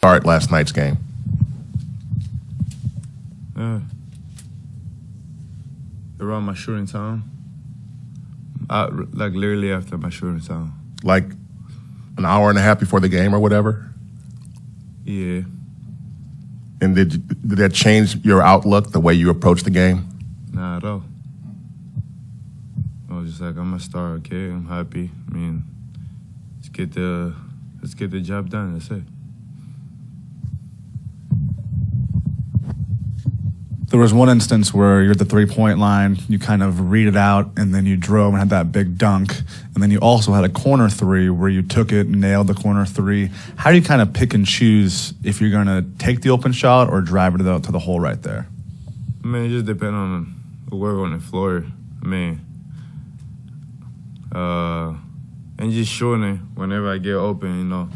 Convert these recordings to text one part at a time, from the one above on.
start last night's game? Around my shooting time. Like literally after my shooting time. Like an hour and a half before the game or whatever? Yeah. And did that change your outlook, the way you approach the game? Not at all. I was just like, I'm a star, okay? I'm happy. I mean, let's get the job done. That's it. There was one instance where you're at the three-point line, you kind of read it out, and then you drove and had that big dunk. And then you also had a corner three where you took it, nailed the corner three. How do you kind of pick and choose if you're going to take the open shot or drive it to the hole right there? I mean, it just depends on whoever on the floor. I mean, and just shooting it whenever I get open, you know,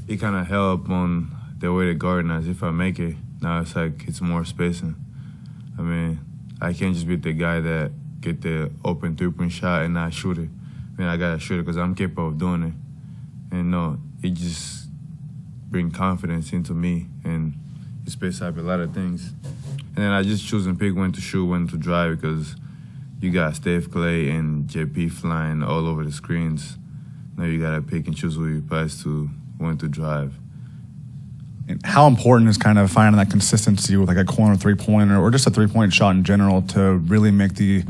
it kind of help on the way the guard is. If I make it, now it's like it's more spacing. I mean, I can't just be the guy that get the open three-point shot and not shoot it. I mean, I got to shoot it because I'm capable of doing it. And no, it just bring confidence into me and it space up a lot of things. And then I just choose and pick when to shoot, when to drive because you got Steph, Clay, and JP flying all over the screens. Now you got to pick and choose who you pass to, when to drive. And how important is kind of finding that consistency with like a corner three-pointer or just a three-point shot in general to really make the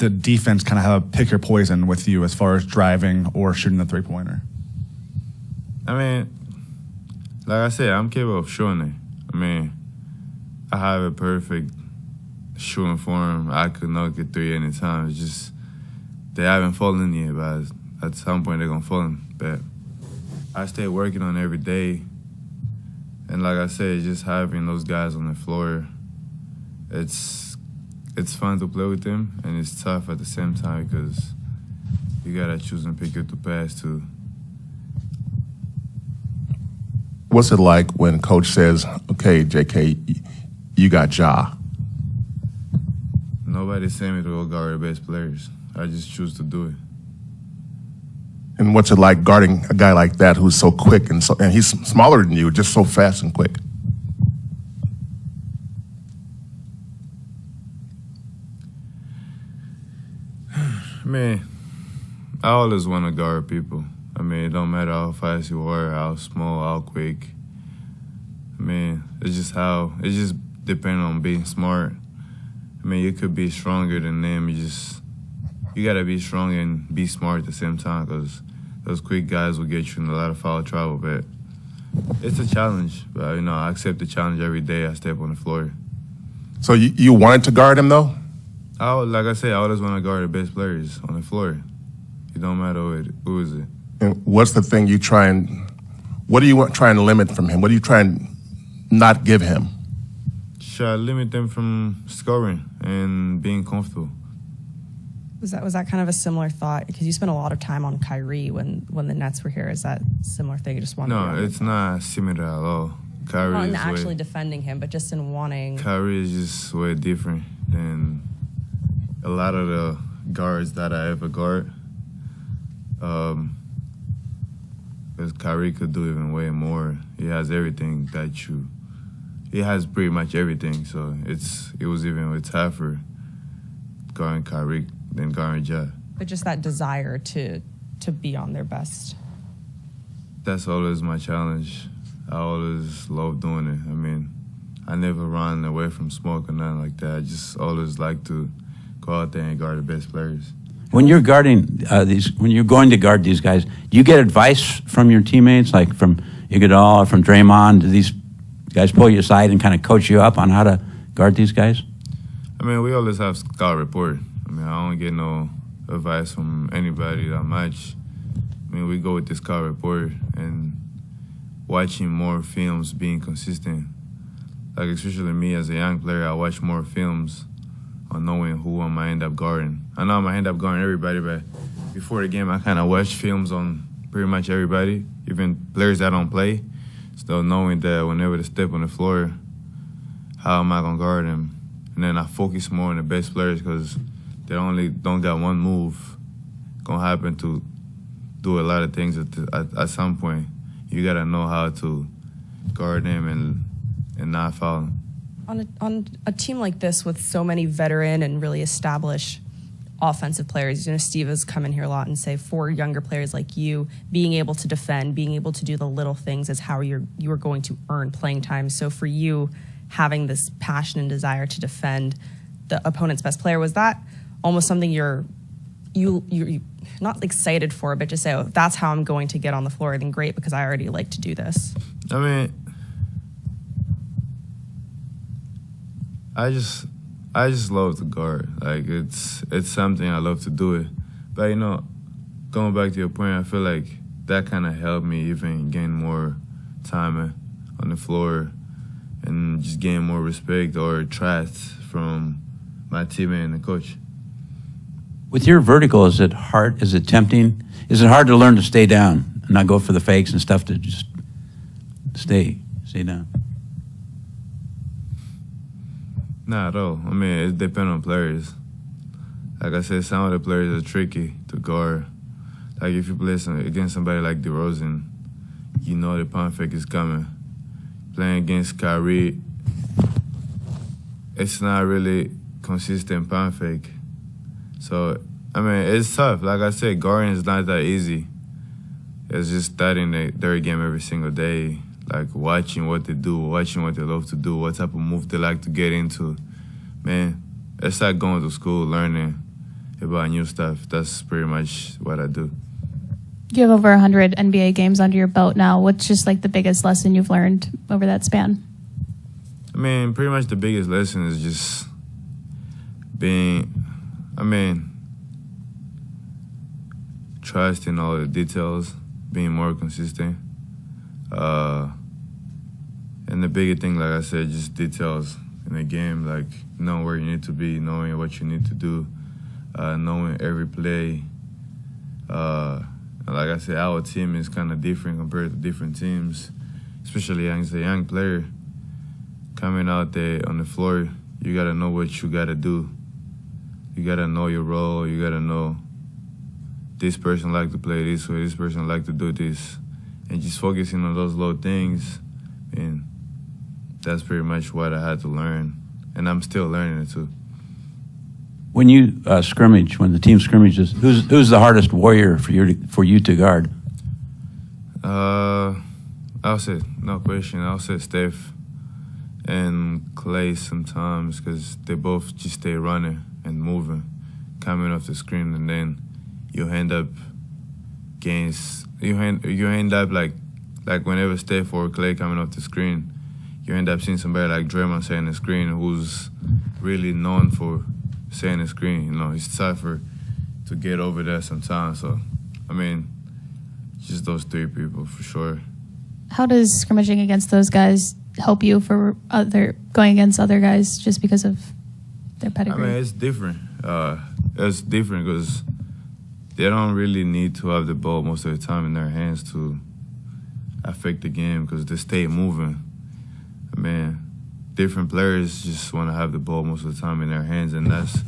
defense kind of have a pick your poison with you as far as driving or shooting the three-pointer? I mean, like I said, I'm capable of shooting it. I mean, I have a perfect shooting form. I could knock it three anytime. It's just they haven't fallen yet, but at some point they're going to fall. But I stay working on it every day. And like I said, just having those guys on the floor, it's fun to play with them, and it's tough at the same time because you got to choose and pick who to pass to. What's it like when Coach says, okay, JK, you got Ja? Nobody's saying me to go guard the best players. I just choose to do it. And what's it like guarding a guy like that who's so quick and he's smaller than you, just so fast and quick? I mean, I always want to guard people. I mean, it don't matter how fast you are, how small, how quick. I mean, it's just depends on being smart. I mean, you could be stronger than them. You got to be strong and be smart at the same time because those quick guys will get you in a lot of foul trouble. But it's a challenge. But, you know, I accept the challenge every day I step on the floor. So you wanted to guard him, though? Like I said, I always want to guard the best players on the floor. It don't matter who is it. And what's the thing what do you want trying to limit from him? What do you try and not give him? Try to limit them from scoring and being comfortable. Was that kind of a similar thought? Because you spent a lot of time on Kyrie when the Nets were here. Is that a similar thing? You just want No, it's not similar at all. Kyrie not in is actually defending him, but just in wanting. Kyrie is just way different than a lot of the guards that I ever guard. Because Kyrie could do even way more. He has everything he has pretty much everything. So it was even tougher guarding Kyrie than guarding Ja. But just that desire to be on their best. That's always my challenge. I always love doing it. I mean, I never run away from smoke or nothing like that. I just always like to go out there and guard the best players. When you're guarding when you're going to guard these guys, do you get advice from your teammates, like from Iguodala or from Draymond? Do these guys pull you aside and kind of coach you up on how to guard these guys? I mean, we always have scout report. I mean, I don't get no advice from anybody that much. I mean, we go with the scout report and watching more films, being consistent. Like, especially me as a young player, I watch more films on knowing who I might end up guarding. I know I might end up guarding everybody, but before the game, I kind of watch films on pretty much everybody, even players that don't play. So knowing that whenever they step on the floor, how am I going to guard them? And then I focus more on the best players because they don't got one move. Going to happen to do a lot of things at some point. You got to know how to guard him and not foul him. On a team like this with so many veteran and really established offensive players, Steve has come in here a lot and say for younger players like you, being able to defend, being able to do the little things is how you are going to earn playing time. So for you, having this passion and desire to defend the opponent's best player, was that almost something you're not excited for, but just say, oh, that's how I'm going to get on the floor, then great, because I already like to do this? I mean, I just love to guard. Like, it's something I love to do it. But, going back to your point, I feel like that kind of helped me even gain more time on the floor and just gain more respect or trust from my teammate and the coach. With your vertical, is it hard? Is it tempting? Is it hard to learn to stay down and not go for the fakes and stuff, to just stay down? Not at all. I mean, it depends on players. Like I said, some of the players are tricky to guard. Like if you play against somebody like DeRozan, you know the pump fake is coming. Playing against Kyrie, it's not really consistent pump fake. So, I mean, it's tough. Like I said, guarding is not that easy. It's just studying their game every single day, like watching what they do, watching what they love to do, what type of move they like to get into. Man, it's like going to school, learning about new stuff. That's pretty much what I do. You have over 100 NBA games under your belt now. What's just like the biggest lesson you've learned over that span? I mean, pretty much the biggest lesson is just trusting all the details, being more consistent. And the bigger thing, like I said, just details in the game, like knowing where you need to be, knowing what you need to do, knowing every play. Like I said, our team is kind of different compared to different teams, especially as a young player. Coming out there on the floor, you got to know what you got to do. You got to know your role. You got to know this person like to play this way, this person like to do this. And just focusing on those little things. And that's pretty much what I had to learn. And I'm still learning it too. When you scrimmage, when the team scrimmages, who's the hardest warrior for you to guard? I'll say, no question, I'll say Steph and Klay sometimes, because they both just stay running and moving, coming off the screen, and then you end up like whenever Steph or Klay coming off the screen, you end up seeing somebody like Draymond setting the screen, who's really known for setting the screen. It's tougher to get over there sometimes. So, I mean, just those three people for sure. How does scrimmaging against those guys help you for going against other guys just because of their pedigree? I mean, it's different. It's different because they don't really need to have the ball most of the time in their hands to affect the game because they stay moving. I mean, different players just want to have the ball most of the time in their hands, and that's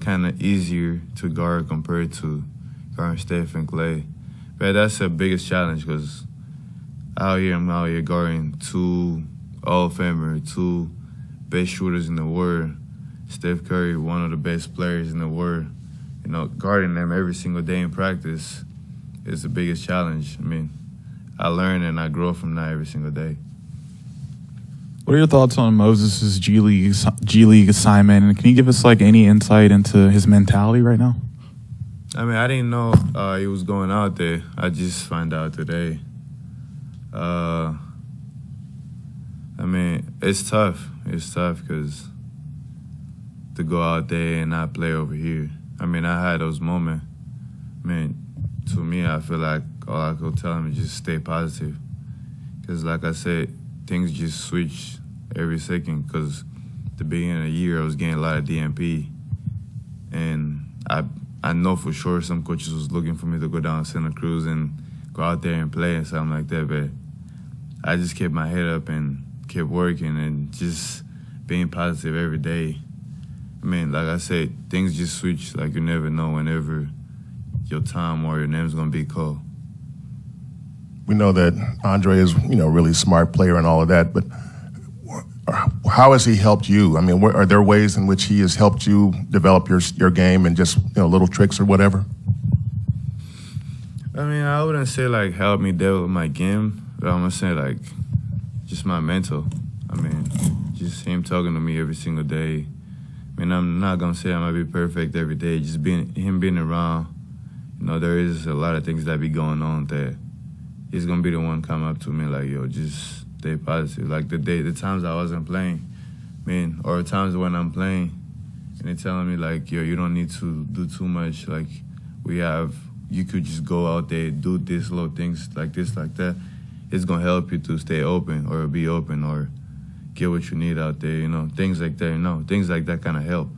kind of easier to guard compared to guarding Steph and Klay. But that's the biggest challenge because I'm out here guarding two All-Famers, two best shooters in the world. Steph Curry, one of the best players in the world. Guarding them every single day in practice is the biggest challenge. I mean, I learn and I grow from that every single day. What are your thoughts on Moses' G League assignment? And can you give us any insight into his mentality right now? I mean, I didn't know he was going out there. I just found out today. I mean, it's tough. It's tough because to go out there and not play over here. I mean, I had those moments. I mean, to me, I feel like all I could tell him is just stay positive. Because like I said, things just switch every second because the beginning of the year I was getting a lot of DNP. And I know for sure some coaches was looking for me to go down to Santa Cruz and go out there and play and something like that. But I just kept my head up and kept working and just being positive every day. I mean, like I said, things just switch. Like you never know whenever your time or your name's going to be called. we know that Andre is, you know, a really smart player and all of that, but how has he helped you? I mean, are there ways in which he has helped you develop your game and just, you know, little tricks or whatever? I mean, I wouldn't say like help me develop my game, but I'm gonna say like just my mental. I mean, just him talking to me every single day. I mean, I'm not gonna say I'm gonna be perfect every day. Just him being around, you know, there is a lot of things that be going on that he's gonna be the one come up to me like, yo, just stay positive. Like the times I wasn't playing, I mean, or times when I'm playing, and they're telling me like, yo, you don't need to do too much. Like you could just go out there, do these little things like this, like that. It's gonna help you to stay open or be open or get what you need out there, you know, things like that, you know, things like that kind of help.